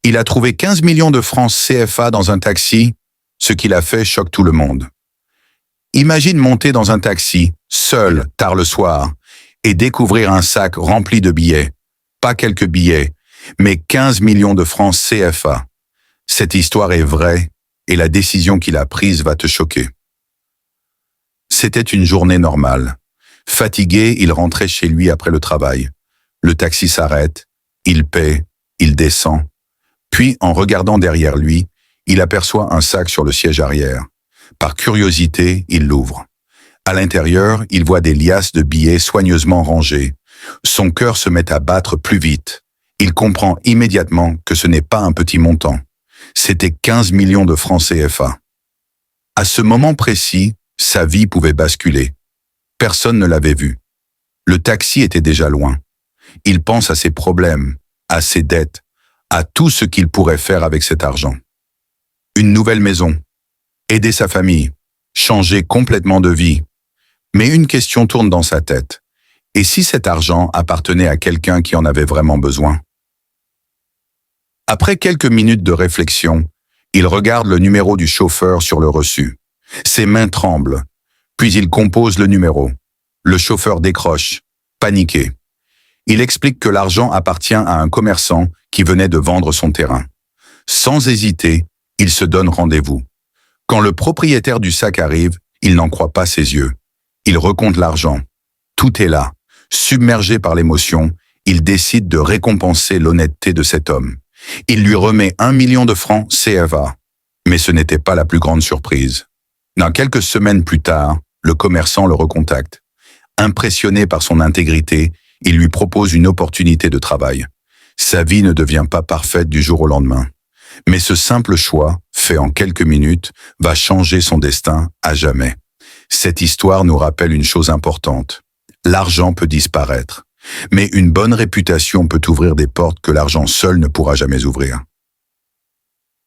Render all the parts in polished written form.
Il a trouvé 15 millions de francs CFA dans un taxi, ce qu'il a fait choque tout le monde. Imagine monter dans un taxi, seul, tard le soir, et découvrir un sac rempli de billets. Pas quelques billets, mais 15 millions de francs CFA. Cette histoire est vraie, et la décision qu'il a prise va te choquer. C'était une journée normale. Fatigué, il rentrait chez lui après le travail. Le taxi s'arrête, il paie, il descend. Puis, en regardant derrière lui, il aperçoit un sac sur le siège arrière. Par curiosité, il l'ouvre. À l'intérieur, il voit des liasses de billets soigneusement rangés. Son cœur se met à battre plus vite. Il comprend immédiatement que ce n'est pas un petit montant. C'était 15 millions de francs CFA. À ce moment précis, sa vie pouvait basculer. Personne ne l'avait vu. Le taxi était déjà loin. Il pense à ses problèmes, à ses dettes, à tout ce qu'il pourrait faire avec cet argent. Une nouvelle maison, aider sa famille, changer complètement de vie. Mais une question tourne dans sa tête. Et si cet argent appartenait à quelqu'un qui en avait vraiment besoin? Après quelques minutes de réflexion, il regarde le numéro du chauffeur sur le reçu. Ses mains tremblent. Puis il compose le numéro. Le chauffeur décroche, paniqué. Il explique que l'argent appartient à un commerçant qui venait de vendre son terrain. Sans hésiter, il se donne rendez-vous. Quand le propriétaire du sac arrive, il n'en croit pas ses yeux. Il recompte l'argent. Tout est là. Submergé par l'émotion, il décide de récompenser l'honnêteté de cet homme. Il lui remet 1 million de francs CFA. Mais ce n'était pas la plus grande surprise. Quelques semaines plus tard, le commerçant le recontacte. Impressionné par son intégrité, il lui propose une opportunité de travail. Sa vie ne devient pas parfaite du jour au lendemain. Mais ce simple choix, fait en quelques minutes, va changer son destin à jamais. Cette histoire nous rappelle une chose importante. L'argent peut disparaître, mais une bonne réputation peut ouvrir des portes que l'argent seul ne pourra jamais ouvrir.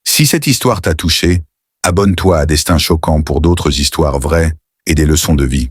Si cette histoire t'a touché, abonne-toi à Destin Choquant pour d'autres histoires vraies et des leçons de vie.